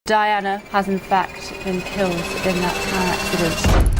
Diana has in fact been killed in that car accident.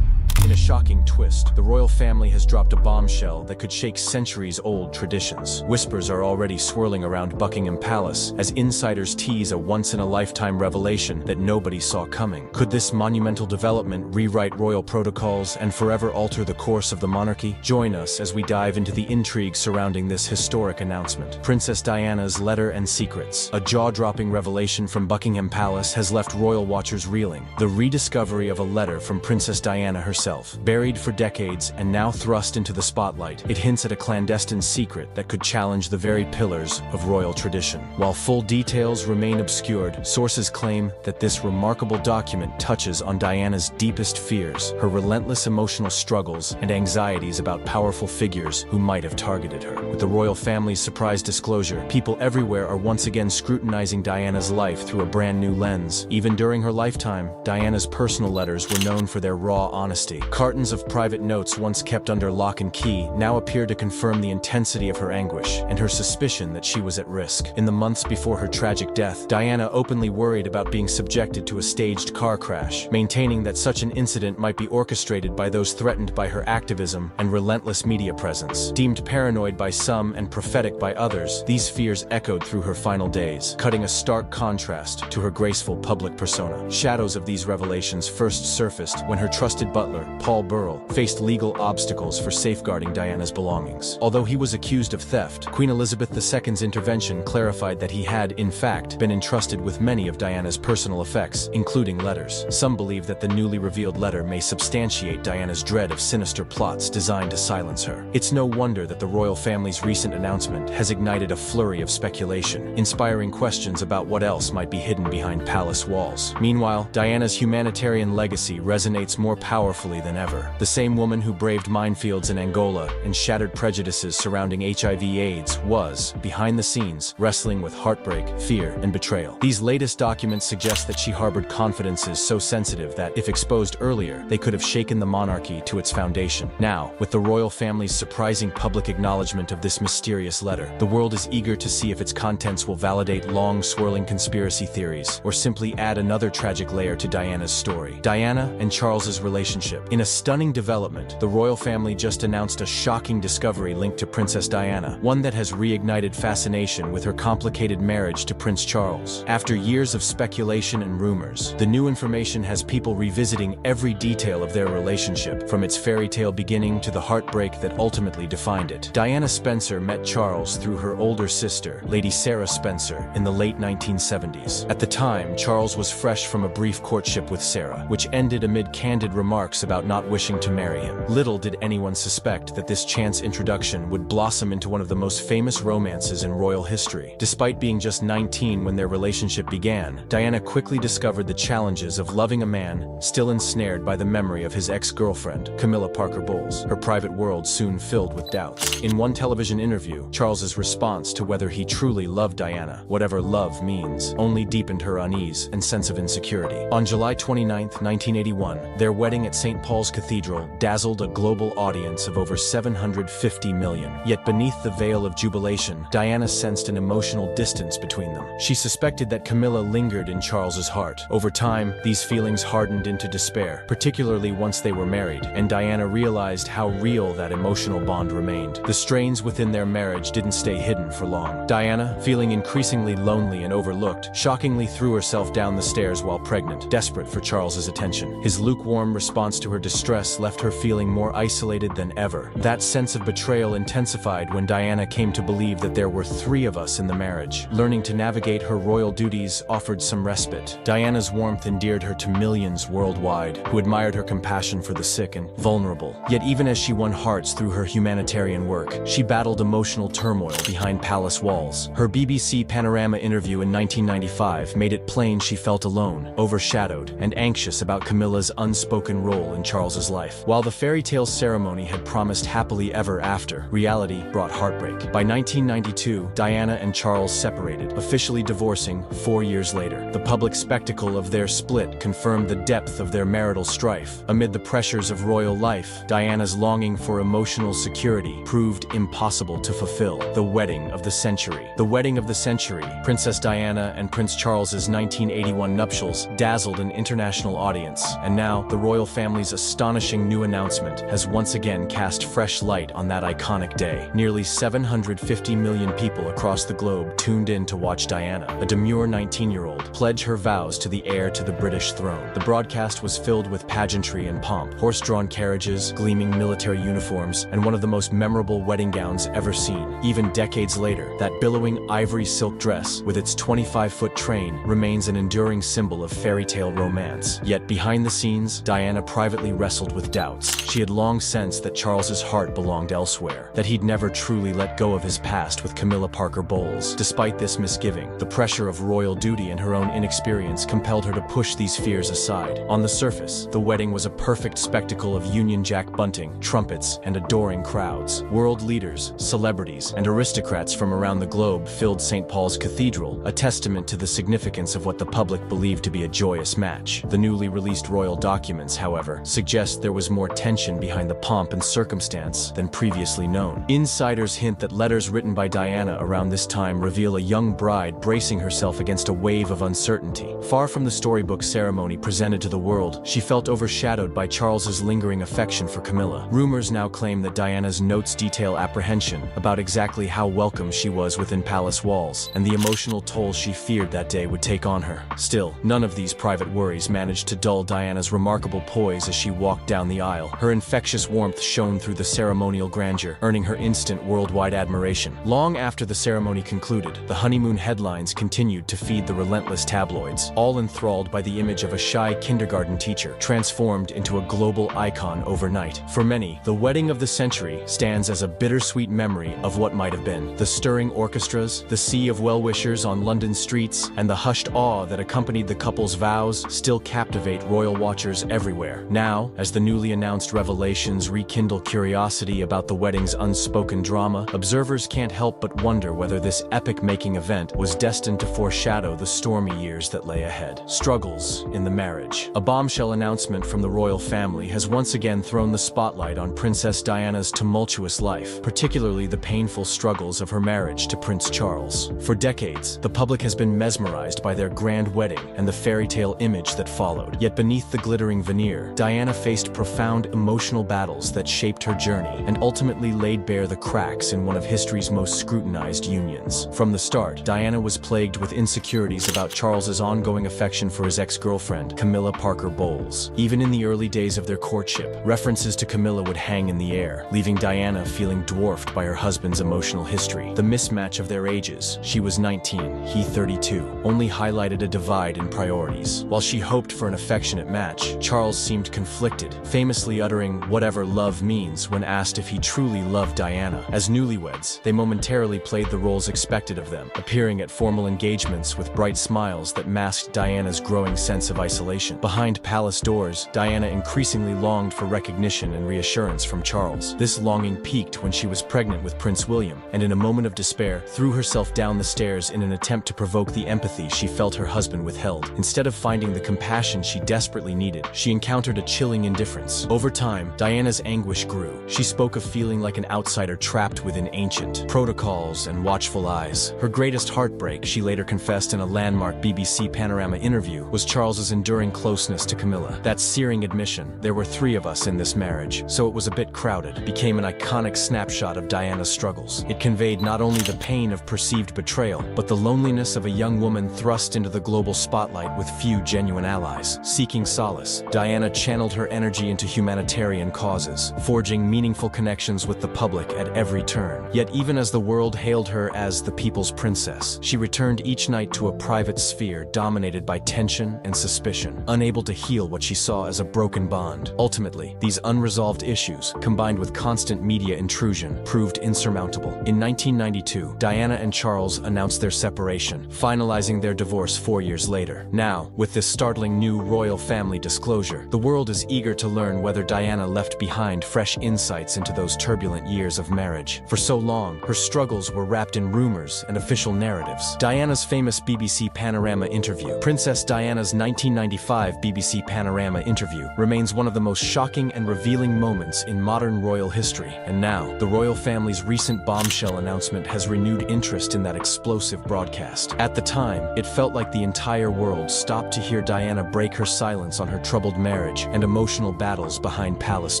In a shocking twist, the royal family has dropped a bombshell that could shake centuries-old traditions. Whispers are already swirling around Buckingham Palace as insiders tease a once-in-a-lifetime revelation that nobody saw coming. Could this monumental development rewrite royal protocols and forever alter the course of the monarchy? Join us as we dive into the intrigue surrounding this historic announcement. Princess Diana's Letter and Secrets. A jaw-dropping revelation from Buckingham Palace has left royal watchers reeling. The rediscovery of a letter from Princess Diana herself. Buried for decades and now thrust into the spotlight, it hints at a clandestine secret that could challenge the very pillars of royal tradition. While full details remain obscured, sources claim that this remarkable document touches on Diana's deepest fears, her relentless emotional struggles, and anxieties about powerful figures who might have targeted her. With the royal family's surprise disclosure, people everywhere are once again scrutinizing Diana's life through a brand new lens. Even during her lifetime, Diana's personal letters were known for their raw honesty. Cartons of private notes once kept under lock and key now appear to confirm the intensity of her anguish and her suspicion that she was at risk. In the months before her tragic death, Diana openly worried about being subjected to a staged car crash, maintaining that such an incident might be orchestrated by those threatened by her activism and relentless media presence. Deemed paranoid by some and prophetic by others, these fears echoed through her final days, cutting a stark contrast to her graceful public persona. Shadows of these revelations first surfaced when her trusted butler, Paul Burrell, faced legal obstacles for safeguarding Diana's belongings. Although he was accused of theft, Queen Elizabeth II's intervention clarified that he had, in fact, been entrusted with many of Diana's personal effects, including letters. Some believe that the newly revealed letter may substantiate Diana's dread of sinister plots designed to silence her. It's no wonder that the royal family's recent announcement has ignited a flurry of speculation, inspiring questions about what else might be hidden behind palace walls. Meanwhile, Diana's humanitarian legacy resonates more powerfully than ever. The same woman who braved minefields in Angola and shattered prejudices surrounding HIV/AIDS was, behind the scenes, wrestling with heartbreak, fear, and betrayal. These latest documents suggest that she harbored confidences so sensitive that, if exposed earlier, they could have shaken the monarchy to its foundation. Now, with the royal family's surprising public acknowledgement of this mysterious letter, the world is eager to see if its contents will validate long swirling conspiracy theories or simply add another tragic layer to Diana's story. Diana and Charles's relationship. In a stunning development, the royal family just announced a shocking discovery linked to Princess Diana, one that has reignited fascination with her complicated marriage to Prince Charles. After years of speculation and rumors, the new information has people revisiting every detail of their relationship, from its fairy tale beginning to the heartbreak that ultimately defined it. Diana Spencer met Charles through her older sister, Lady Sarah Spencer, in the late 1970s. At the time, Charles was fresh from a brief courtship with Sarah, which ended amid candid remarks about not wishing to marry him. Little did anyone suspect that this chance introduction would blossom into one of the most famous romances in royal history. Despite being just 19 when their relationship began, Diana quickly discovered the challenges of loving a man still ensnared by the memory of his ex-girlfriend, Camilla Parker Bowles. Her private world soon filled with doubts. In one television interview, Charles's response to whether he truly loved Diana, whatever love means, only deepened her unease and sense of insecurity. On July 29, 1981, their wedding at St. Paul's Cathedral dazzled a global audience of over 750 million. Yet beneath the veil of jubilation, Diana sensed an emotional distance between them. She suspected that Camilla lingered in Charles's heart. Over time, these feelings hardened into despair, particularly once they were married, and Diana realized how real that emotional bond remained. The strains within their marriage didn't stay hidden for long. Diana, feeling increasingly lonely and overlooked, shockingly threw herself down the stairs while pregnant, desperate for Charles's attention. His lukewarm response to her distress left her feeling more isolated than ever. That sense of betrayal intensified when Diana came to believe that there were 3 of us in the marriage. Learning to navigate her royal duties offered some respite. Diana's warmth endeared her to millions worldwide, who admired her compassion for the sick and vulnerable. Yet even as she won hearts through her humanitarian work, she battled emotional turmoil behind palace walls. Her BBC Panorama interview in 1995 made it plain she felt alone, overshadowed, and anxious about Camilla's unspoken role in Charles's life. While the fairy tale ceremony had promised happily ever after, reality brought heartbreak. By 1992, Diana and Charles separated, officially divorcing 4 years later. The public spectacle of their split confirmed the depth of their marital strife. Amid the pressures of royal life, Diana's longing for emotional security proved impossible to fulfill. The wedding of the century. The wedding of the century, Princess Diana and Prince Charles's 1981 nuptials, dazzled an international audience, and now the royal family's astonishing new announcement has once again cast fresh light on that iconic day. Nearly 750 million people across the globe tuned in to watch Diana, a demure 19-year-old, pledge her vows to the heir to the British throne. The broadcast was filled with pageantry and pomp, horse-drawn carriages, gleaming military uniforms, and one of the most memorable wedding gowns ever seen. Even decades later, that billowing ivory silk dress, with its 25-foot train, remains an enduring symbol of fairy tale romance. Yet behind the scenes, Diana privately wrestled with doubts. She had long sensed that Charles's heart belonged elsewhere, that he'd never truly let go of his past with Camilla Parker Bowles. Despite this misgiving, the pressure of royal duty and her own inexperience compelled her to push these fears aside. On the surface, the wedding was a perfect spectacle of Union Jack bunting, trumpets, and adoring crowds. World leaders, celebrities, and aristocrats from around the globe filled St. Paul's Cathedral, a testament to the significance of what the public believed to be a joyous match. The newly released royal documents, however, suggest there was more tension behind the pomp and circumstance than previously known. Insiders hint that letters written by Diana around this time reveal a young bride bracing herself against a wave of uncertainty. Far from the storybook ceremony presented to the world, she felt overshadowed by Charles's lingering affection for Camilla. Rumors now claim that Diana's notes detail apprehension about exactly how welcome she was within palace walls, and the emotional toll she feared that day would take on her. Still, none of these private worries managed to dull Diana's remarkable poise as she walked down the aisle. Her infectious warmth shone through the ceremonial grandeur, earning her instant worldwide admiration. Long after the ceremony concluded, the honeymoon headlines continued to feed the relentless tabloids, all enthralled by the image of a shy kindergarten teacher transformed into a global icon overnight. For many, the wedding of the century stands as a bittersweet memory of what might have been. The stirring orchestras, the sea of well-wishers on London streets, and the hushed awe that accompanied the couple's vows still captivate royal watchers everywhere. Now, as the newly announced revelations rekindle curiosity about the wedding's unspoken drama, observers can't help but wonder whether this epic-making event was destined to foreshadow the stormy years that lay ahead. Struggles in the marriage. A bombshell announcement from the royal family has once again thrown the spotlight on Princess Diana's tumultuous life, particularly the painful struggles of her marriage to Prince Charles. For decades, the public has been mesmerized by their grand wedding and the fairy tale image that followed. Yet beneath the glittering veneer, Diana faced profound emotional battles that shaped her journey and ultimately laid bare the cracks in one of history's most scrutinized unions. From the start, Diana was plagued with insecurities about Charles's ongoing affection for his ex-girlfriend, Camilla Parker Bowles. Even in the early days of their courtship, references to Camilla would hang in the air, leaving Diana feeling dwarfed by her husband's emotional history. The mismatch of their ages, she was 19, he 32, only highlighted a divide in priorities. While she hoped for an affectionate match, Charles seemed conflicted, famously uttering whatever love means when asked if he truly loved Diana. As newlyweds, they momentarily played the roles expected of them, appearing at formal engagements with bright smiles that masked Diana's growing sense of isolation. Behind palace doors, Diana increasingly longed for recognition and reassurance from Charles. This longing peaked when she was pregnant with Prince William, and in a moment of despair, threw herself down the stairs in an attempt to provoke the empathy she felt her husband withheld. Instead of finding the compassion she desperately needed, she encountered a chilling indifference. Over time, Diana's anguish grew. She spoke of feeling like an outsider trapped within ancient protocols and watchful eyes. Her greatest heartbreak, she later confessed in a landmark BBC Panorama interview, was Charles's enduring closeness to Camilla. That searing admission, "There were 3 of us in this marriage, so it was a bit crowded," became an iconic snapshot of Diana's struggles. It conveyed not only the pain of perceived betrayal, but the loneliness of a young woman thrust into the global spotlight with few genuine allies. Seeking solace, Diana channeled her energy into humanitarian causes, forging meaningful connections with the public at every turn. Yet even as the world hailed her as the people's princess, she returned each night to a private sphere dominated by tension and suspicion, unable to heal what she saw as a broken bond. Ultimately, these unresolved issues, combined with constant media intrusion, proved insurmountable. In 1992, Diana and Charles announced their separation, finalizing their divorce 4 years later. Now, with this startling new royal family disclosure, the world is was eager to learn whether Diana left behind fresh insights into those turbulent years of marriage. For so long, her struggles were wrapped in rumors and official narratives. Diana's famous BBC Panorama interview. Princess Diana's 1995 BBC Panorama interview remains one of the most shocking and revealing moments in modern royal history. And now, the royal family's recent bombshell announcement has renewed interest in that explosive broadcast. At the time, it felt like the entire world stopped to hear Diana break her silence on her troubled marriage and emotional battles behind palace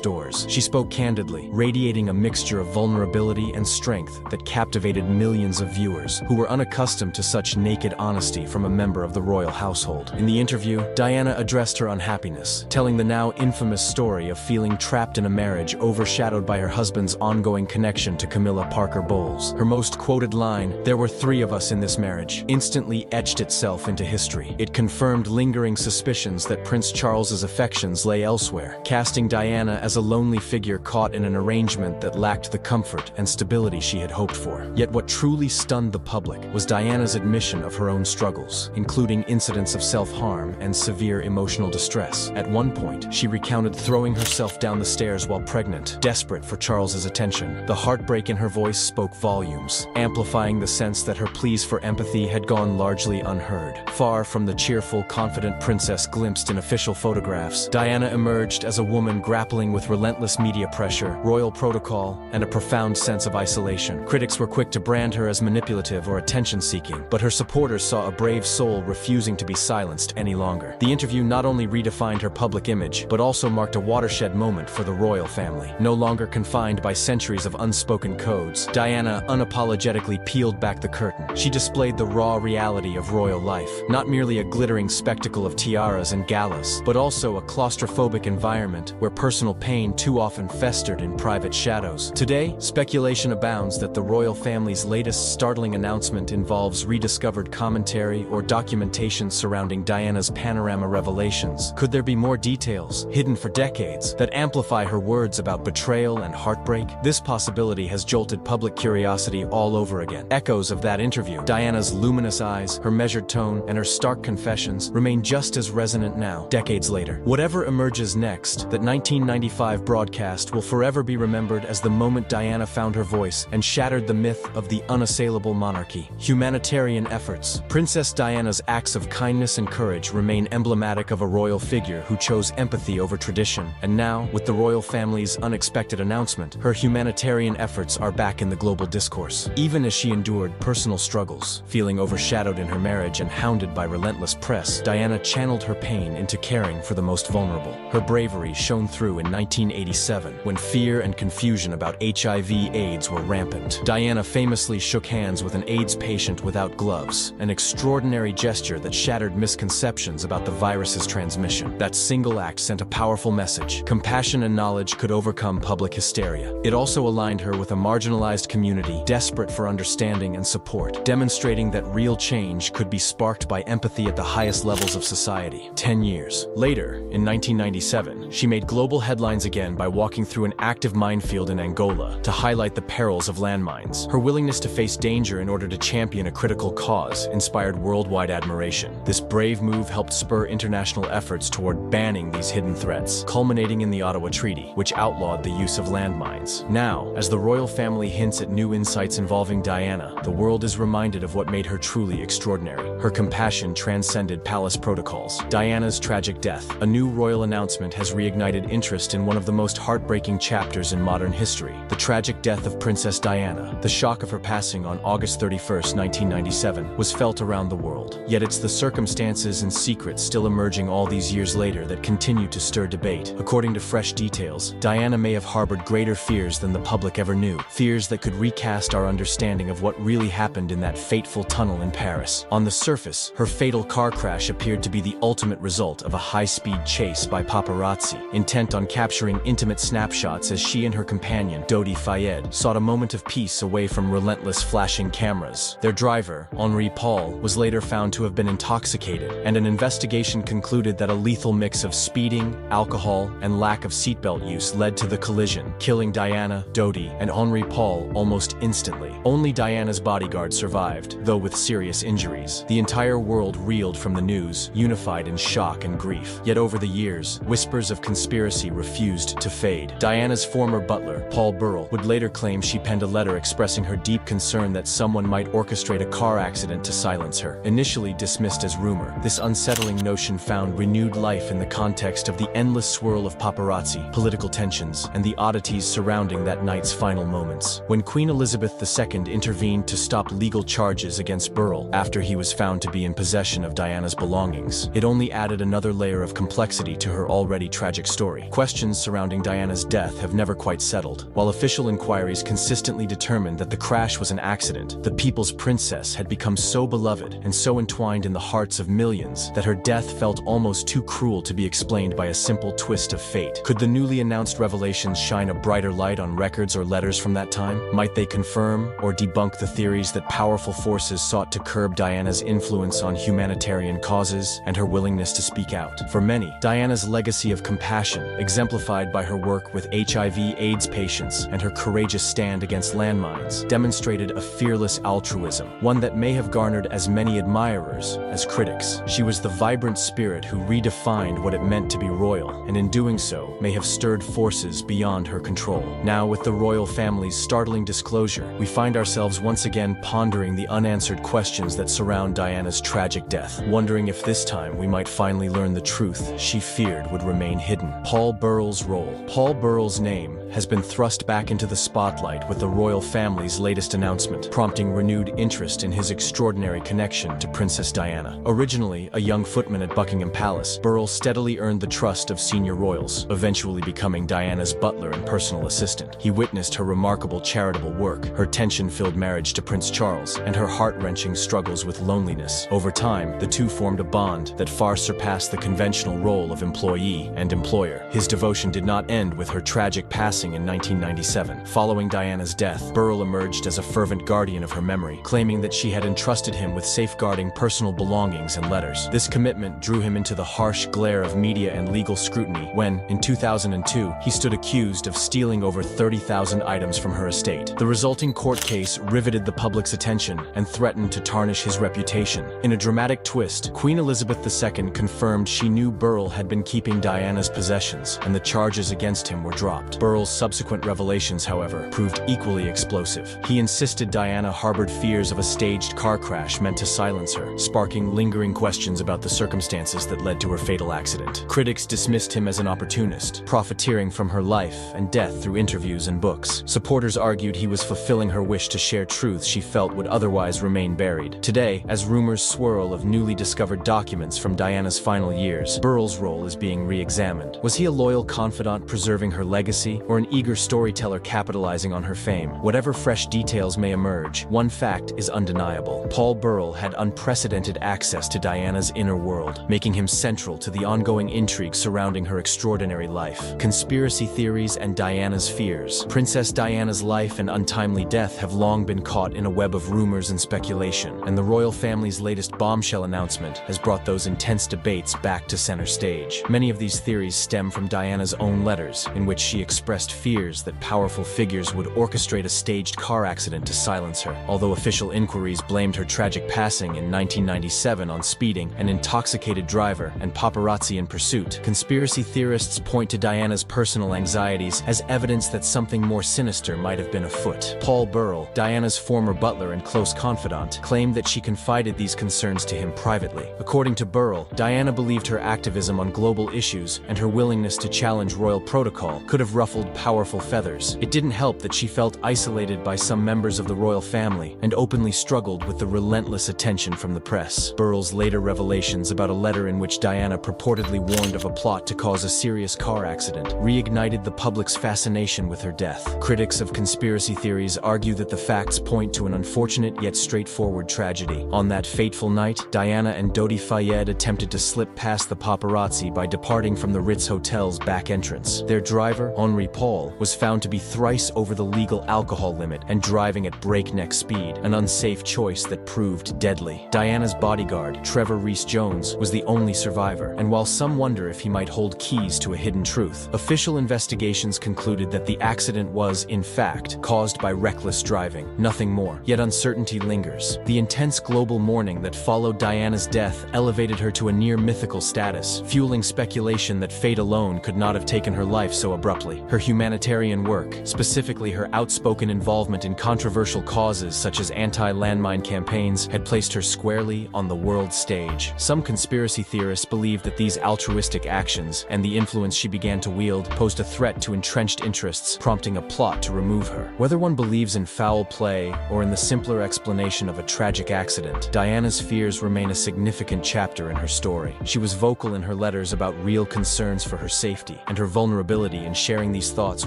doors. She spoke candidly, radiating a mixture of vulnerability and strength that captivated millions of viewers who were unaccustomed to such naked honesty from a member of the royal household. In the interview, Diana addressed her unhappiness, telling the now infamous story of feeling trapped in a marriage overshadowed by her husband's ongoing connection to Camilla Parker Bowles. Her most quoted line, "There were 3 of us in this marriage," instantly etched itself into history. It confirmed lingering suspicions that Prince Charles's affections lay elsewhere, casting Diana as a lonely figure caught in an arrangement that lacked the comfort and stability she had hoped for. Yet what truly stunned the public was Diana's admission of her own struggles, including incidents of self-harm and severe emotional distress. At one point, she recounted throwing herself down the stairs while pregnant, desperate for Charles's attention. The heartbreak in her voice spoke volumes, amplifying the sense that her pleas for empathy had gone largely unheard. Far from the cheerful, confident princess glimpsed in official photographs, Diana emerged as a woman grappling with relentless media pressure, royal protocol, and a profound sense of isolation. Critics were quick to brand her as manipulative or attention-seeking, but her supporters saw a brave soul refusing to be silenced any longer. The interview not only redefined her public image, but also marked a watershed moment for the royal family. No longer confined by centuries of unspoken codes, Diana unapologetically peeled back the curtain. She displayed the raw reality of royal life, not merely a glittering spectacle of tiaras and galas, but also a claustrophobic environment where personal pain too often festered in private shadows. Today, speculation abounds that the royal family's latest startling announcement involves rediscovered commentary or documentation surrounding Diana's panorama revelations. Could there be more details, hidden for decades, that amplify her words about betrayal and heartbreak? This possibility has jolted public curiosity all over again. Echoes of that interview, Diana's luminous eyes, her measured tone, and her stark confessions remain just as resonant now, decades later. Whatever emerges next, that 1995 broadcast will forever be remembered as the moment Diana found her voice and shattered the myth of the unassailable monarchy. Humanitarian efforts. Princess Diana's acts of kindness and courage remain emblematic of a royal figure who chose empathy over tradition, and now, with the royal family's unexpected announcement, her humanitarian efforts are back in the global discourse. Even as she endured personal struggles, feeling overshadowed in her marriage and hounded by relentless press, Diana channeled her pain into caring for the most vulnerable. Her bravery shone through in 1987, when fear and confusion about HIV/AIDS were rampant. Diana famously shook hands with an AIDS patient without gloves, an extraordinary gesture that shattered misconceptions about the virus's transmission. That single act sent a powerful message. Compassion and knowledge could overcome public hysteria. It also aligned her with a marginalized community desperate for understanding and support, demonstrating that real change could be sparked by empathy at the highest levels of society. 10 years later, in 1997, she made global headlines again by walking through an active minefield in Angola to highlight the perils of landmines. Her willingness to face danger in order to champion a critical cause inspired worldwide admiration. This brave move helped spur international efforts toward banning these hidden threats, culminating in the Ottawa Treaty, which outlawed the use of landmines. Now, as the royal family hints at new insights involving Diana, the world is reminded of what made her truly extraordinary. Her compassion transcended palace protocols. Diana's tragic death, a new royal announcement, has reignited interest in one of the most heartbreaking chapters in modern history: the tragic death of Princess Diana. The shock of her passing on August 31, 1997, was felt around the world. Yet it's the circumstances and secrets still emerging all these years later that continue to stir debate. According to fresh details, Diana may have harbored greater fears than the public ever knew, fears that could recast our understanding of what really happened in that fateful tunnel in Paris. On the surface, her fatal car crash appeared to be the ultimate result of a high-speed chase by paparazzi, intent on capturing intimate snapshots as she and her companion, Dodi Fayed, sought a moment of peace away from relentless flashing cameras. Their driver, Henri Paul, was later found to have been intoxicated, and an investigation concluded that a lethal mix of speeding, alcohol, and lack of seatbelt use led to the collision, killing Diana, Dodi, and Henri Paul almost instantly. Only Diana's bodyguard survived, though with serious injuries. The entire world reeled from the news, unified in shock and grief. Yet over the years, years, whispers of conspiracy refused to fade. Diana's former butler, Paul Burrell, would later claim she penned a letter expressing her deep concern that someone might orchestrate a car accident to silence her. Initially dismissed as rumor, this unsettling notion found renewed life in the context of the endless swirl of paparazzi, political tensions, and the oddities surrounding that night's final moments. When Queen Elizabeth II intervened to stop legal charges against Burrell after he was found to be in possession of Diana's belongings, it only added another layer of complexity to her already tragic story. Questions surrounding Diana's death have never quite settled. While official inquiries consistently determined that the crash was an accident, the people's princess had become so beloved and so entwined in the hearts of millions that her death felt almost too cruel to be explained by a simple twist of fate. Could the newly announced revelations shine a brighter light on records or letters from that time? Might they confirm or debunk the theories that powerful forces sought to curb Diana's influence on humanitarian causes and her willingness to speak out? For many, Diana's legacy of compassion, exemplified by her work with HIV/AIDS patients and her courageous stand against landmines, demonstrated a fearless altruism, one that may have garnered as many admirers as critics. She was the vibrant spirit who redefined what it meant to be royal, and in doing so, may have stirred forces beyond her control. Now, with the royal family's startling disclosure, we find ourselves once again pondering the unanswered questions that surround Diana's tragic death, wondering if this time we might finally learn the truth she feared would remain hidden. Paul Burrell's role. Paul Burrell's name has been thrust back into the spotlight with the royal family's latest announcement, prompting renewed interest in his extraordinary connection to Princess Diana. Originally a young footman at Buckingham Palace, Burrell steadily earned the trust of senior royals, eventually becoming Diana's butler and personal assistant. He witnessed her remarkable charitable work, her tension-filled marriage to Prince Charles, and her heart-wrenching struggles with loneliness. Over time, the two formed a bond that far surpassed the conventional role of employee and employer. His devotion did not end with her tragic passing in 1997. Following Diana's death, Burrell emerged as a fervent guardian of her memory, claiming that she had entrusted him with safeguarding personal belongings and letters. This commitment drew him into the harsh glare of media and legal scrutiny when, in 2002, he stood accused of stealing over 30,000 items from her estate. The resulting court case riveted the public's attention and threatened to tarnish his reputation. In a dramatic twist, Queen Elizabeth II confirmed she knew Burrell had been keeping Diana's possessions, and the charges against him were dropped. Burrell's subsequent revelations, however, proved equally explosive. He insisted Diana harbored fears of a staged car crash meant to silence her, sparking lingering questions about the circumstances that led to her fatal accident. Critics dismissed him as an opportunist, profiteering from her life and death through interviews and books. Supporters argued he was fulfilling her wish to share truths she felt would otherwise remain buried. Today, as rumors swirl of newly discovered documents from Diana's final years, Burrell's role is being re-examined. Was he a loyal confidant preserving her legacy, or an eager storyteller capitalizing on her fame? Whatever fresh details may emerge, one fact is undeniable. Paul Burrell had unprecedented access to Diana's inner world, making him central to the ongoing intrigue surrounding her extraordinary life. Conspiracy theories and Diana's fears. Princess Diana's life and untimely death have long been caught in a web of rumors and speculation, and the royal family's latest bombshell announcement has brought those intense debates back to center stage. Many of these theories stem from Diana's own letters, in which she expressed fears that powerful figures would orchestrate a staged car accident to silence her. Although official inquiries blamed her tragic passing in 1997 on speeding, an intoxicated driver, and paparazzi in pursuit, conspiracy theorists point to Diana's personal anxieties as evidence that something more sinister might have been afoot. Paul Burrell, Diana's former butler and close confidant, claimed that she confided these concerns to him privately. According to Burrell, Diana believed her activism on global issues and her willingness to challenge royal protocol could have ruffled powerful feathers. It didn't help that she felt isolated by some members of the royal family and openly struggled with the relentless attention from the press. Burrell's later revelations about a letter in which Diana purportedly warned of a plot to cause a serious car accident reignited the public's fascination with her death. Critics of conspiracy theories argue that the facts point to an unfortunate yet straightforward tragedy. On that fateful night, Diana and Dodi Fayed attempted to slip past the paparazzi by departing from the Ritz Hotel's back entrance. Their driver, Henri Paul hall, was found to be thrice over the legal alcohol limit and driving at breakneck speed, an unsafe choice that proved deadly. Diana's bodyguard, Trevor Reese-Jones, was the only survivor, and while some wonder if he might hold keys to a hidden truth, official investigations concluded that the accident was, in fact, caused by reckless driving, nothing more. Yet uncertainty lingers. The intense global mourning that followed Diana's death elevated her to a near-mythical status, fueling speculation that fate alone could not have taken her life so abruptly. Her humanitarian work, specifically her outspoken involvement in controversial causes such as anti-landmine campaigns, had placed her squarely on the world stage. Some conspiracy theorists believe that these altruistic actions and the influence she began to wield posed a threat to entrenched interests, prompting a plot to remove her. Whether one believes in foul play or in the simpler explanation of a tragic accident, Diana's fears remain a significant chapter in her story. She was vocal in her letters about real concerns for her safety, and her vulnerability in sharing these thoughts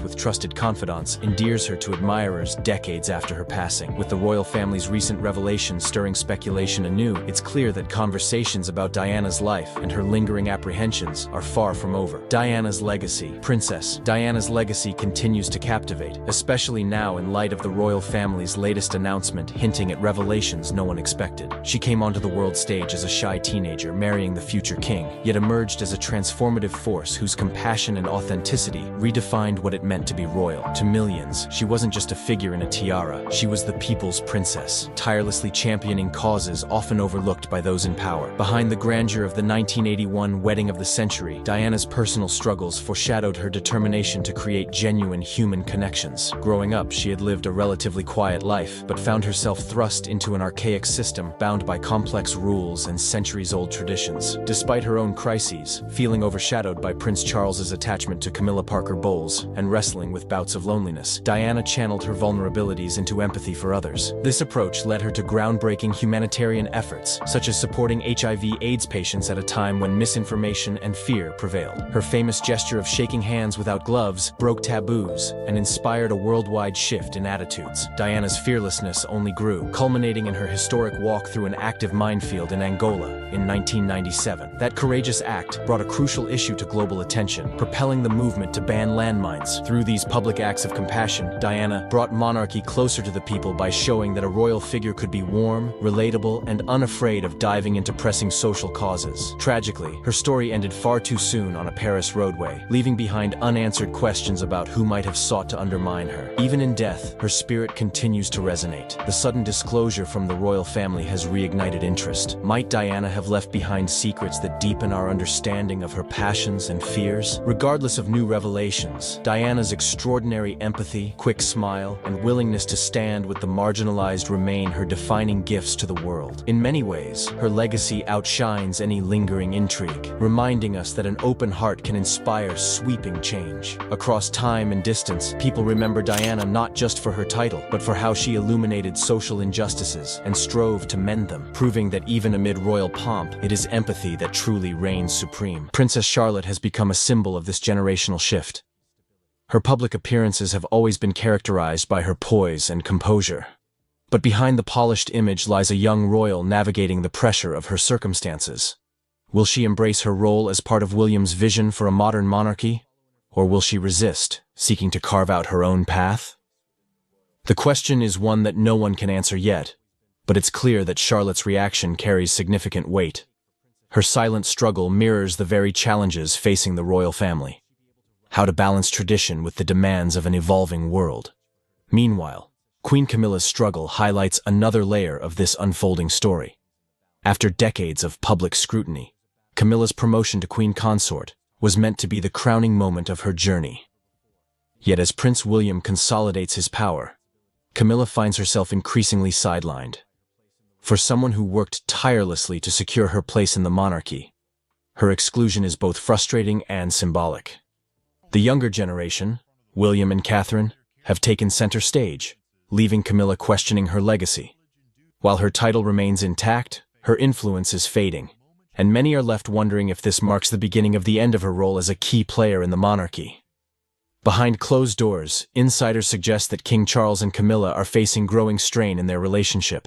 with trusted confidants endears her to admirers decades after her passing. With the royal family's recent revelations stirring speculation anew, it's clear that conversations about Diana's life and her lingering apprehensions are far from over. Diana's legacy. Princess Diana's legacy continues to captivate, especially now in light of the royal family's latest announcement hinting at revelations no one expected. She came onto the world stage as a shy teenager, marrying the future king, yet emerged as a transformative force whose compassion and authenticity redefined what it meant to be royal. To millions, she wasn't just a figure in a tiara, she was the people's princess, tirelessly championing causes often overlooked by those in power. Behind the grandeur of the 1981 wedding of the century, Diana's personal struggles foreshadowed her determination to create genuine human connections. Growing up, she had lived a relatively quiet life, but found herself thrust into an archaic system bound by complex rules and centuries-old traditions. Despite her own crises, feeling overshadowed by Prince Charles's attachment to Camilla Parker Bowles and wrestling with bouts of loneliness, Diana channeled her vulnerabilities into empathy for others. This approach led her to groundbreaking humanitarian efforts, such as supporting HIV/AIDS patients at a time when misinformation and fear prevailed. Her famous gesture of shaking hands without gloves broke taboos and inspired a worldwide shift in attitudes. Diana's fearlessness only grew, culminating in her historic walk through an active minefield in Angola in 1997. That courageous act brought a crucial issue to global attention, propelling the movement to ban landmines. Through these public acts of compassion, Diana brought monarchy closer to the people by showing that a royal figure could be warm, relatable, and unafraid of diving into pressing social causes. Tragically, her story ended far too soon on a Paris roadway, leaving behind unanswered questions about who might have sought to undermine her. Even in death, her spirit continues to resonate. The sudden disclosure from the royal family has reignited interest. Might Diana have left behind secrets that deepen our understanding of her passions and fears? Regardless of new revelations, Diana's extraordinary empathy, quick smile, and willingness to stand with the marginalized remain her defining gifts to the world. In many ways, her legacy outshines any lingering intrigue, reminding us that an open heart can inspire sweeping change. Across time and distance, people remember Diana not just for her title, but for how she illuminated social injustices and strove to mend them, proving that even amid royal pomp, it is empathy that truly reigns supreme. Princess Charlotte has become a symbol of this generational shift. Her public appearances have always been characterized by her poise and composure. But behind the polished image lies a young royal navigating the pressure of her circumstances. Will she embrace her role as part of William's vision for a modern monarchy? Or will she resist, seeking to carve out her own path? The question is one that no one can answer yet, but it's clear that Charlotte's reaction carries significant weight. Her silent struggle mirrors the very challenges facing the royal family. How to balance tradition with the demands of an evolving world. Meanwhile, Queen Camilla's struggle highlights another layer of this unfolding story. After decades of public scrutiny, Camilla's promotion to Queen Consort was meant to be the crowning moment of her journey. Yet as Prince William consolidates his power, Camilla finds herself increasingly sidelined. For someone who worked tirelessly to secure her place in the monarchy, her exclusion is both frustrating and symbolic. The younger generation, William and Catherine, have taken center stage, leaving Camilla questioning her legacy. While her title remains intact, her influence is fading, and many are left wondering if this marks the beginning of the end of her role as a key player in the monarchy. Behind closed doors, insiders suggest that King Charles and Camilla are facing growing strain in their relationship.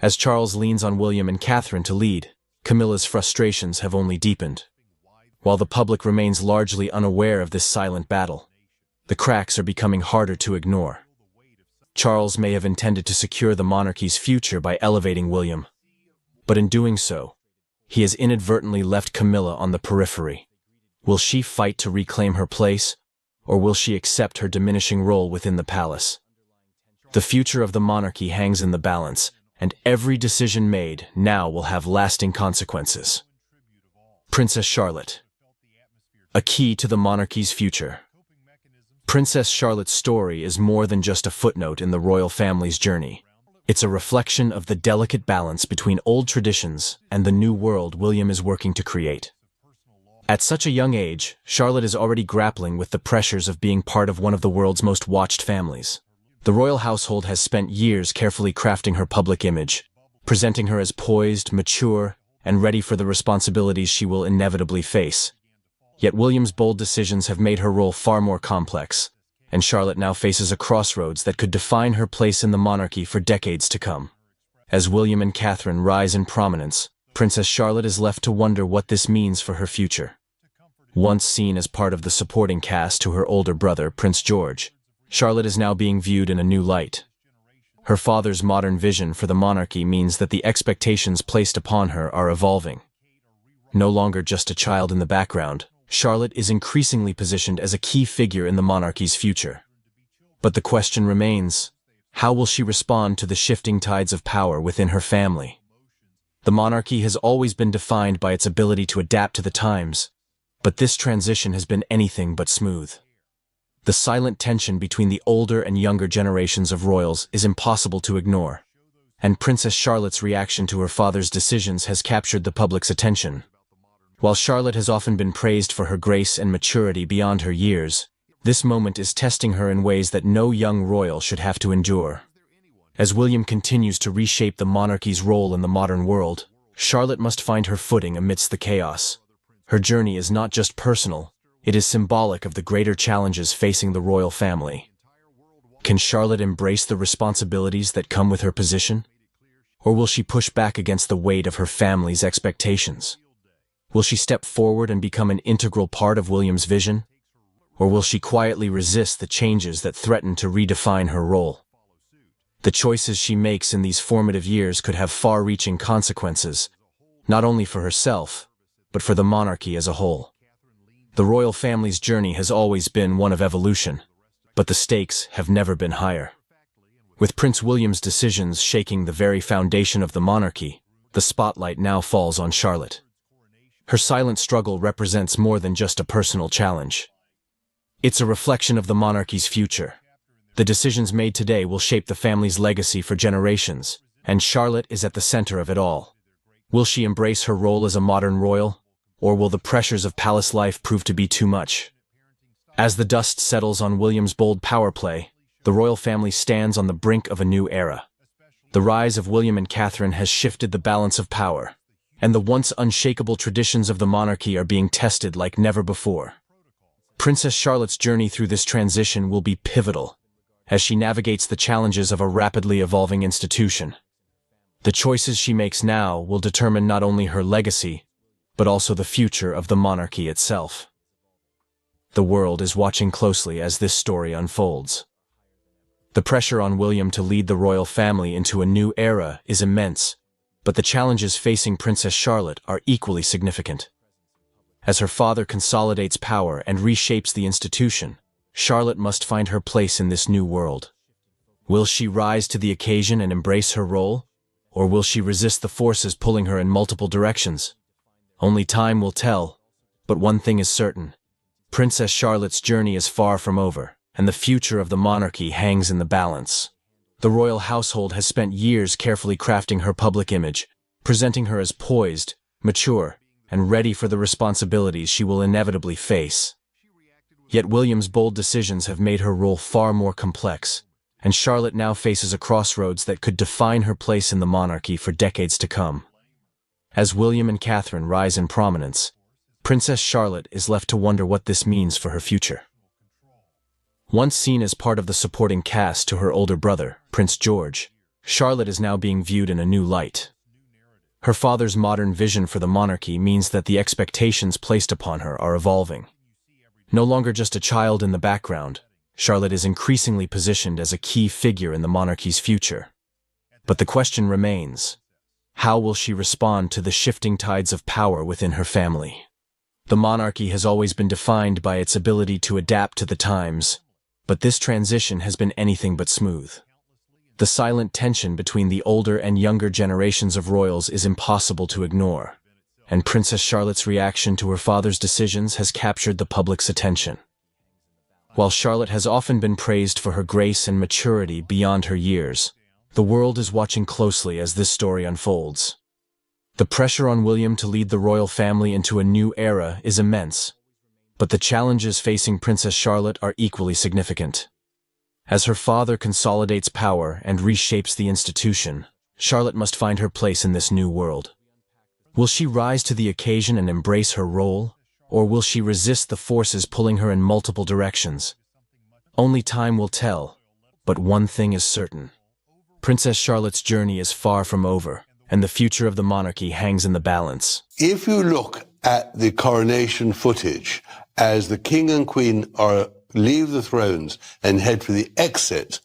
As Charles leans on William and Catherine to lead, Camilla's frustrations have only deepened. While the public remains largely unaware of this silent battle, The cracks are becoming harder to ignore. Charles may have intended to secure the monarchy's future by elevating William, but in doing so, he has inadvertently left Camilla on the periphery. Will she fight to reclaim her place, or will she accept her diminishing role within the palace? The future of the monarchy hangs in the balance, and every decision made now will have lasting consequences. Princess Charlotte. A key to the monarchy's future. Princess Charlotte's story is more than just a footnote in the royal family's journey. It's a reflection of the delicate balance between old traditions and the new world William is working to create. At such a young age, Charlotte is already grappling with the pressures of being part of one of the world's most watched families. The royal household has spent years carefully crafting her public image, presenting her as poised, mature, and ready for the responsibilities she will inevitably face. Yet William's bold decisions have made her role far more complex, and Charlotte now faces a crossroads that could define her place in the monarchy for decades to come. As William and Catherine rise in prominence, Princess Charlotte is left to wonder what this means for her future. Once seen as part of the supporting cast to her older brother, Prince George, Charlotte is now being viewed in a new light. Her father's modern vision for the monarchy means that the expectations placed upon her are evolving. No longer just a child in the background, Charlotte is increasingly positioned as a key figure in the monarchy's future. But the question remains, how will she respond to the shifting tides of power within her family? The monarchy has always been defined by its ability to adapt to the times, but this transition has been anything but smooth. The silent tension between the older and younger generations of royals is impossible to ignore, and Princess Charlotte's reaction to her father's decisions has captured the public's attention. While Charlotte has often been praised for her grace and maturity beyond her years, this moment is testing her in ways that no young royal should have to endure. As William continues to reshape the monarchy's role in the modern world, Charlotte must find her footing amidst the chaos. Her journey is not just personal, it is symbolic of the greater challenges facing the royal family. Can Charlotte embrace the responsibilities that come with her position? Or will she push back against the weight of her family's expectations? Will she step forward and become an integral part of William's vision? Or will she quietly resist the changes that threaten to redefine her role? The choices she makes in these formative years could have far-reaching consequences, not only for herself, but for the monarchy as a whole. The royal family's journey has always been one of evolution, but the stakes have never been higher. With Prince William's decisions shaking the very foundation of the monarchy, the spotlight now falls on Charlotte. Her silent struggle represents more than just a personal challenge. It's a reflection of the monarchy's future. The decisions made today will shape the family's legacy for generations, and Charlotte is at the center of it all. Will she embrace her role as a modern royal, or will the pressures of palace life prove to be too much? As the dust settles on William's bold power play, the royal family stands on the brink of a new era. The rise of William and Catherine has shifted the balance of power, and the once unshakable traditions of the monarchy are being tested like never before. Princess Charlotte's journey through this transition will be pivotal, as she navigates the challenges of a rapidly evolving institution. The choices she makes now will determine not only her legacy, but also the future of the monarchy itself. The world is watching closely as this story unfolds. The pressure on William to lead the royal family into a new era is immense, but the challenges facing Princess Charlotte are equally significant. As her father consolidates power and reshapes the institution, Charlotte must find her place in this new world. Will she rise to the occasion and embrace her role, or will she resist the forces pulling her in multiple directions? Only time will tell, but one thing is certain. Princess Charlotte's journey is far from over, and the future of the monarchy hangs in the balance. The royal household has spent years carefully crafting her public image, presenting her as poised, mature, and ready for the responsibilities she will inevitably face. Yet William's bold decisions have made her role far more complex, and Charlotte now faces a crossroads that could define her place in the monarchy for decades to come. As William and Catherine rise in prominence, Princess Charlotte is left to wonder what this means for her future. Once seen as part of the supporting cast to her older brother, Prince George, Charlotte is now being viewed in a new light. Her father's modern vision for the monarchy means that the expectations placed upon her are evolving. No longer just a child in the background, Charlotte is increasingly positioned as a key figure in the monarchy's future. But the question remains, how will she respond to the shifting tides of power within her family? The monarchy has always been defined by its ability to adapt to the times, but this transition has been anything but smooth. The silent tension between the older and younger generations of royals is impossible to ignore, and Princess Charlotte's reaction to her father's decisions has captured the public's attention. While Charlotte has often been praised for her grace and maturity beyond her years, the world is watching closely as this story unfolds. The pressure on William to lead the royal family into a new era is immense, but the challenges facing Princess Charlotte are equally significant. As her father consolidates power and reshapes the institution, Charlotte must find her place in this new world. Will she rise to the occasion and embrace her role, or will she resist the forces pulling her in multiple directions? Only time will tell, but one thing is certain. Princess Charlotte's journey is far from over, and the future of the monarchy hangs in the balance. If you look at the coronation footage, as the king and queen leave the thrones and head for the exit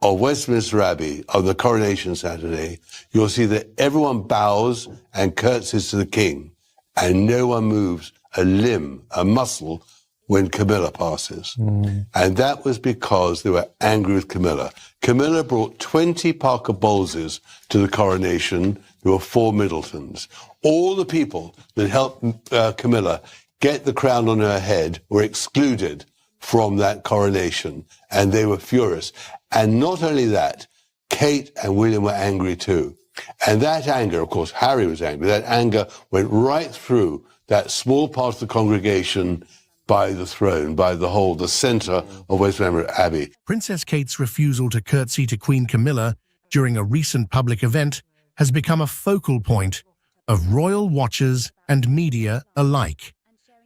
of Westminster Abbey on the coronation Saturday, you'll see that everyone bows and curtsies to the king, and no one moves a limb, a muscle, when Camilla passes. And that was because they were angry with Camilla. Camilla brought 20 Parker Bowleses to the coronation. There were 4 Middletons. All the people that helped Camilla get the crown on her head were excluded from that coronation, and they were furious. And not only that, Kate and William were angry too. And that anger, of course, Harry was angry, that anger went right through that small part of the congregation by the throne, by the centre of Westminster Abbey. Princess Kate's refusal to curtsy to Queen Camilla during a recent public event has become a focal point of royal watchers and media alike,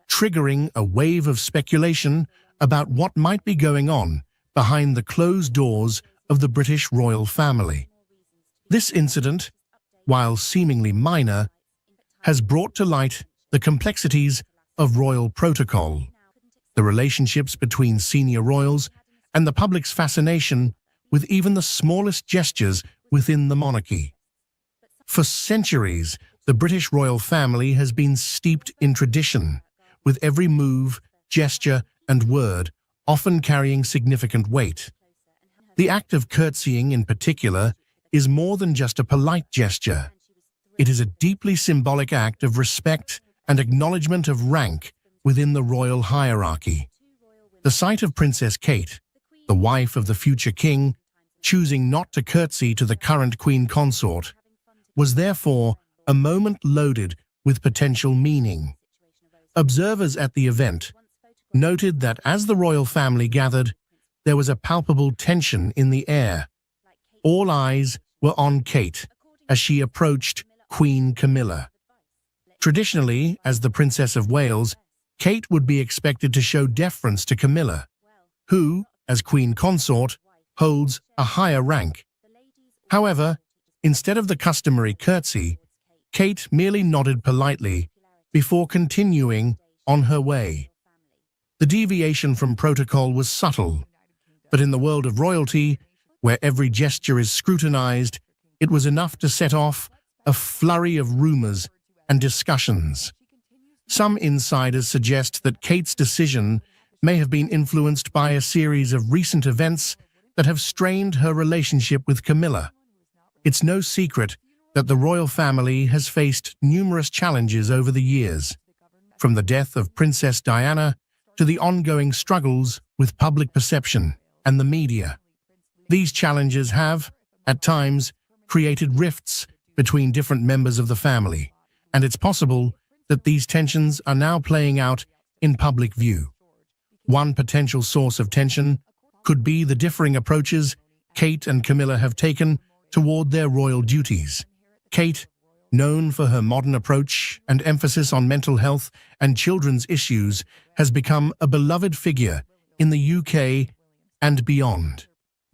triggering a wave of speculation about what might be going on behind the closed doors of the British royal family. This incident, while seemingly minor, has brought to light the complexities of royal protocol, the relationships between senior royals, and the public's fascination with even the smallest gestures within the monarchy. For centuries, the British royal family has been steeped in tradition, with every move, gesture, and word often carrying significant weight. The act of curtsying in particular is more than just a polite gesture. It is a deeply symbolic act of respect and acknowledgement of rank within the royal hierarchy. The sight of Princess Kate, the wife of the future king, choosing not to curtsy to the current queen consort, was therefore a moment loaded with potential meaning. Observers at the event noted that as the royal family gathered, there was a palpable tension in the air. All eyes were on Kate as she approached Queen Camilla. Traditionally, as the Princess of Wales, Kate would be expected to show deference to Camilla, who, as queen consort, holds a higher rank. However, instead of the customary curtsy, Kate merely nodded politely before continuing on her way. The deviation from protocol was subtle, but in the world of royalty, where every gesture is scrutinized, it was enough to set off a flurry of rumors and discussions. Some insiders suggest that Kate's decision may have been influenced by a series of recent events that have strained her relationship with Camilla. It's no secret that the royal family has faced numerous challenges over the years, from the death of Princess Diana to the ongoing struggles with public perception and the media. These challenges have, at times, created rifts between different members of the family, and it's possible that these tensions are now playing out in public view. One potential source of tension could be the differing approaches Kate and Camilla have taken toward their royal duties. Kate, known for her modern approach and emphasis on mental health and children's issues, has become a beloved figure in the UK and beyond.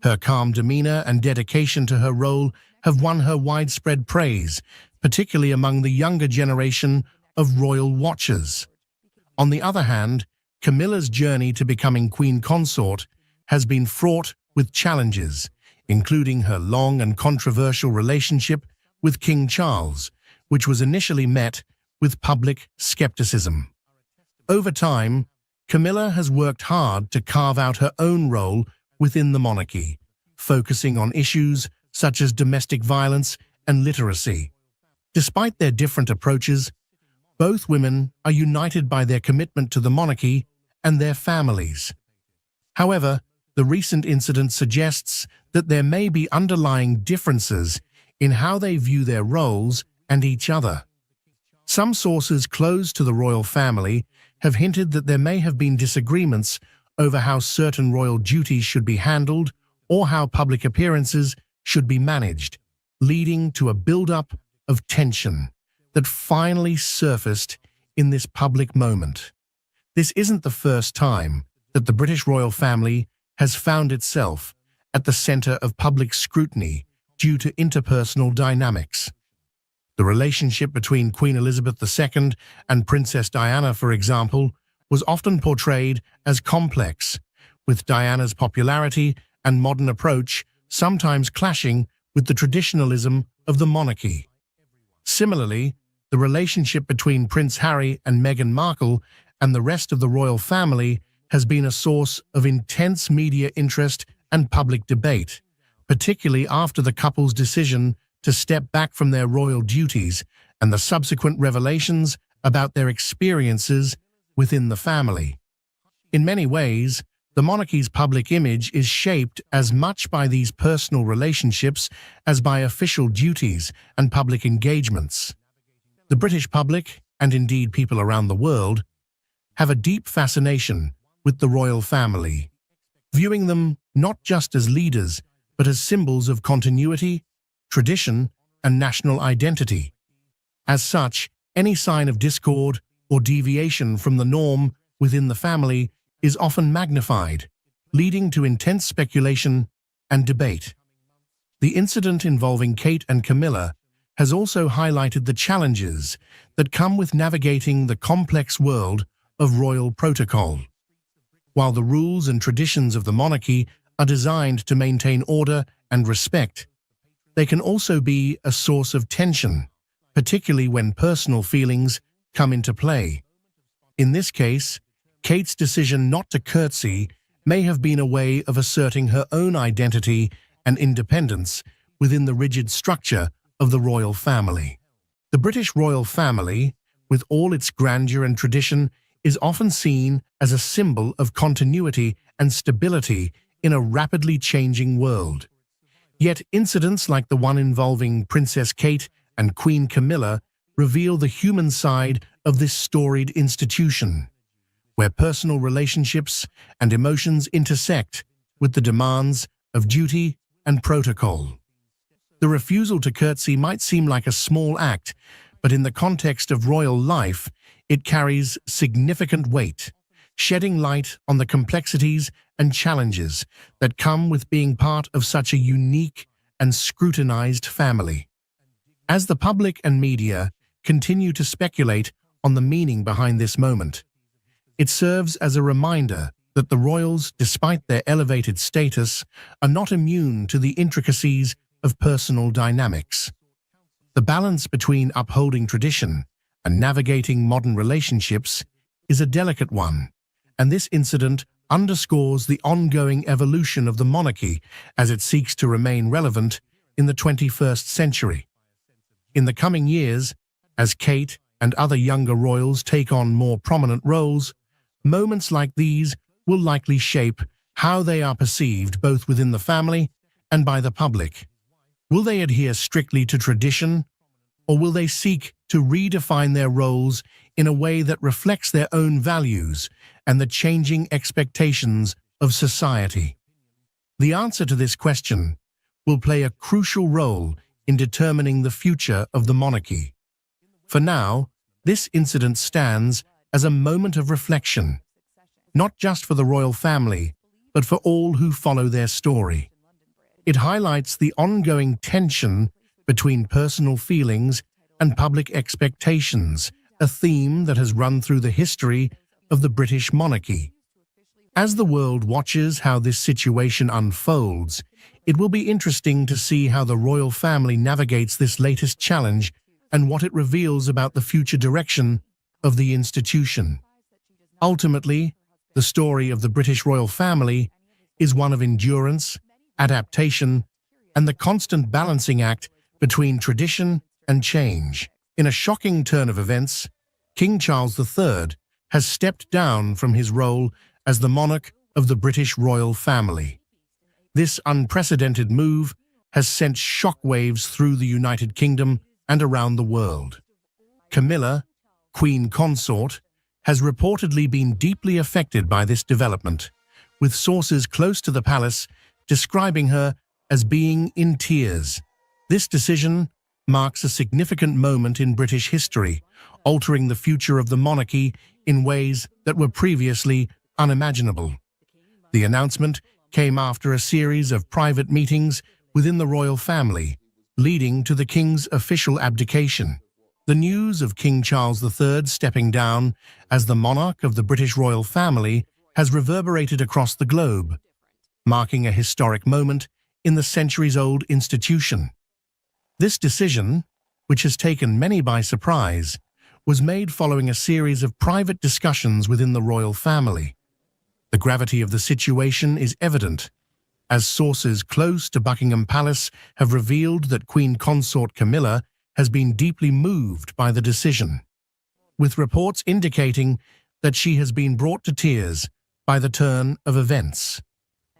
Her calm demeanor and dedication to her role have won her widespread praise, particularly among the younger generation of royal watchers. On the other hand, Camilla's journey to becoming queen consort has been fraught with challenges, including her long and controversial relationship with King Charles, which was initially met with public skepticism. Over time, Camilla has worked hard to carve out her own role within the monarchy, focusing on issues such as domestic violence and literacy. Despite their different approaches, both women are united by their commitment to the monarchy and their families. However, the recent incident suggests that there may be underlying differences in how they view their roles and each other. Some sources close to the royal family have hinted that there may have been disagreements over how certain royal duties should be handled or how public appearances should be managed, leading to a build-up of tension that finally surfaced in this public moment. This isn't the first time that the British royal family has found itself at the center of public scrutiny due to interpersonal dynamics. The relationship between Queen Elizabeth II and Princess Diana, for example, was often portrayed as complex, with Diana's popularity and modern approach sometimes clashing with the traditionalism of the monarchy. Similarly, the relationship between Prince Harry and Meghan Markle and the rest of the royal family has been a source of intense media interest and public debate, particularly after the couple's decision to step back from their royal duties and the subsequent revelations about their experiences within the family. In many ways, the monarchy's public image is shaped as much by these personal relationships as by official duties and public engagements. The British public, and indeed people around the world, have a deep fascination with the royal family, viewing them not just as leaders, but as symbols of continuity, tradition, and national identity. As such, any sign of discord or deviation from the norm within the family is often magnified, leading to intense speculation and debate. The incident involving Kate and Camilla has also highlighted the challenges that come with navigating the complex world of royal protocol. While the rules and traditions of the monarchy are designed to maintain order and respect, they can also be a source of tension, particularly when personal feelings come into play. In this case, Kate's decision not to curtsy may have been a way of asserting her own identity and independence within the rigid structure of the royal family. The British royal family, with all its grandeur and tradition, is often seen as a symbol of continuity and stability in a rapidly changing world. Yet incidents like the one involving Princess Kate and Queen Camilla reveal the human side of this storied institution, where personal relationships and emotions intersect with the demands of duty and protocol. The refusal to curtsy might seem like a small act, but in the context of royal life, it carries significant weight, shedding light on the complexities and challenges that come with being part of such a unique and scrutinized family. As the public and media continue to speculate on the meaning behind this moment, it serves as a reminder that the royals, despite their elevated status, are not immune to the intricacies of personal dynamics. The balance between upholding tradition and navigating modern relationships is a delicate one, and this incident underscores the ongoing evolution of the monarchy as it seeks to remain relevant in the 21st century. In the coming years, as Kate and other younger royals take on more prominent roles, moments like these will likely shape how they are perceived both within the family and by the public. Will they adhere strictly to tradition, or will they seek to redefine their roles in a way that reflects their own values and the changing expectations of society? The answer to this question will play a crucial role in determining the future of the monarchy. For now, this incident stands as a moment of reflection, not just for the royal family, but for all who follow their story. It highlights the ongoing tension between personal feelings and public expectations, a theme that has run through the history of the British monarchy. As the world watches how this situation unfolds, it will be interesting to see how the royal family navigates this latest challenge and what it reveals about the future direction of the institution. Ultimately, the story of the British royal family is one of endurance, adaptation, and the constant balancing act between tradition and change. In a shocking turn of events, King Charles III has stepped down from his role as the monarch of the British royal family. This unprecedented move has sent shockwaves through the United Kingdom and around the world. Camilla, Queen Consort, has reportedly been deeply affected by this development, with sources close to the palace describing her as being in tears. This decision marks a significant moment in British history, altering the future of the monarchy in ways that were previously unimaginable. The announcement came after a series of private meetings within the royal family, leading to the king's official abdication. The news of King Charles III stepping down as the monarch of the British royal family has reverberated across the globe, marking a historic moment in the centuries-old institution. This decision, which has taken many by surprise, was made following a series of private discussions within the royal family. The gravity of the situation is evident, as sources close to Buckingham Palace have revealed that Queen Consort Camilla has been deeply moved by the decision, with reports indicating that she has been brought to tears by the turn of events.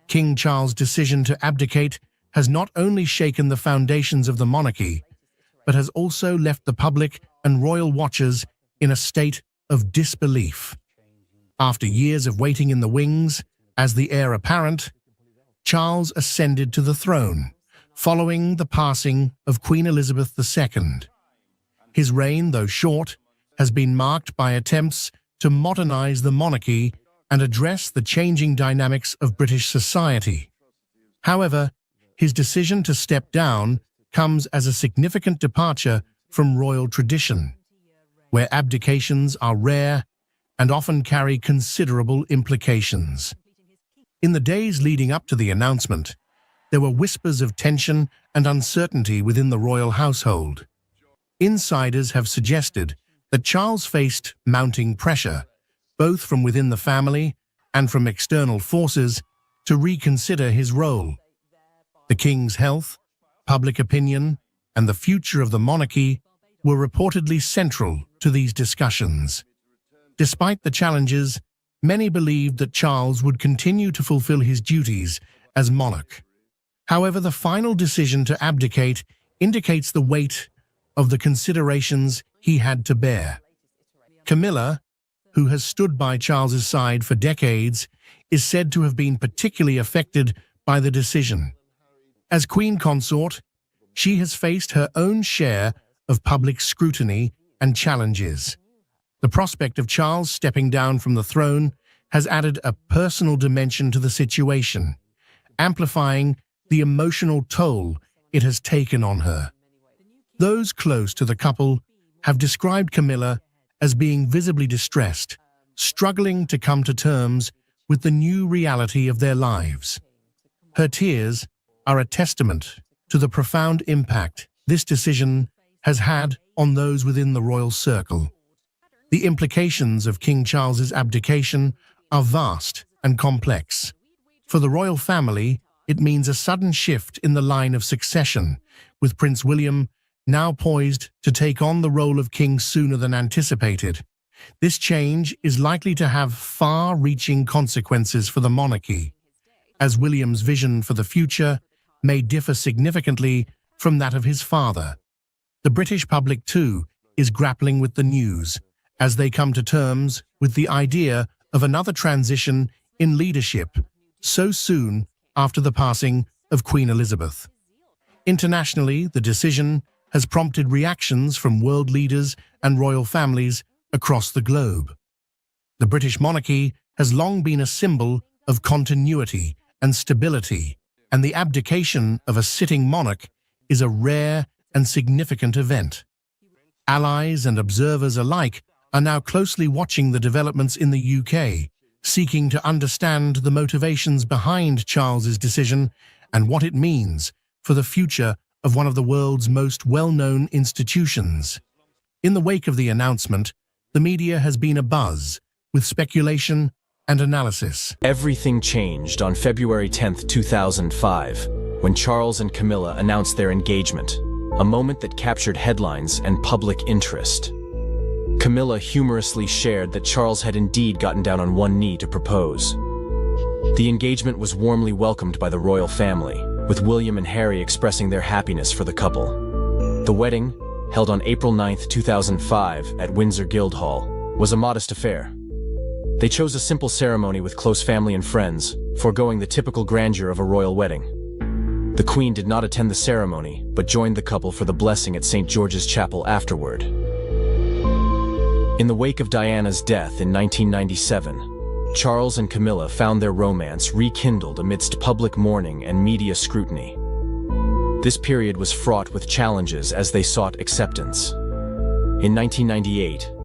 King Charles' decision to abdicate has not only shaken the foundations of the monarchy, but has also left the public and royal watchers in a state of disbelief. After years of waiting in the wings as the heir apparent, Charles ascended to the throne, following the passing of Queen Elizabeth II. His reign, though short, has been marked by attempts to modernize the monarchy and address the changing dynamics of British society. However, his decision to step down comes as a significant departure from royal tradition, where abdications are rare and often carry considerable implications. In the days leading up to the announcement, there were whispers of tension and uncertainty within the royal household. Insiders have suggested that Charles faced mounting pressure, both from within the family and from external forces, to reconsider his role. The king's health, public opinion, and the future of the monarchy were reportedly central to these discussions. Despite the challenges, many believed that Charles would continue to fulfill his duties as monarch. However, the final decision to abdicate indicates the weight of the considerations he had to bear. Camilla, who has stood by Charles's side for decades, is said to have been particularly affected by the decision. As Queen Consort, she has faced her own share of public scrutiny and challenges. The prospect of Charles stepping down from the throne has added a personal dimension to the situation, amplifying the emotional toll it has taken on her. Those close to the couple have described Camilla as being visibly distressed, struggling to come to terms with the new reality of their lives. Her tears are a testament to the profound impact this decision has had on those within the royal circle. The implications of King Charles's abdication are vast and complex. For the royal family, it means a sudden shift in the line of succession, with Prince William now poised to take on the role of king sooner than anticipated. This change is likely to have far-reaching consequences for the monarchy, as William's vision for the future may differ significantly from that of his father. The British public, too, is grappling with the news, as they come to terms with the idea of another transition in leadership so soon after the passing of Queen Elizabeth. Internationally, the decision has prompted reactions from world leaders and royal families across the globe. The British monarchy has long been a symbol of continuity and stability, and the abdication of a sitting monarch is a rare and significant event. Allies and observers alike are now closely watching the developments in the UK, seeking to understand the motivations behind Charles's decision and what it means for the future of one of the world's most well-known institutions. In the wake of the announcement, the media has been abuzz with speculation and analysis. Everything changed on February 10, 2005, when Charles and Camilla announced their engagement, a moment that captured headlines and public interest. Camilla humorously shared that Charles had indeed gotten down on one knee to propose. The engagement was warmly welcomed by the royal family, with William and Harry expressing their happiness for the couple. The wedding, held on April 9, 2005, at Windsor Guildhall, was a modest affair. They chose a simple ceremony with close family and friends, foregoing the typical grandeur of a royal wedding. The Queen did not attend the ceremony, but joined the couple for the blessing at St. George's Chapel afterward. In the wake of Diana's death in 1997, Charles and Camilla found their romance rekindled amidst public mourning and media scrutiny. This period was fraught with challenges as they sought acceptance. In 1998,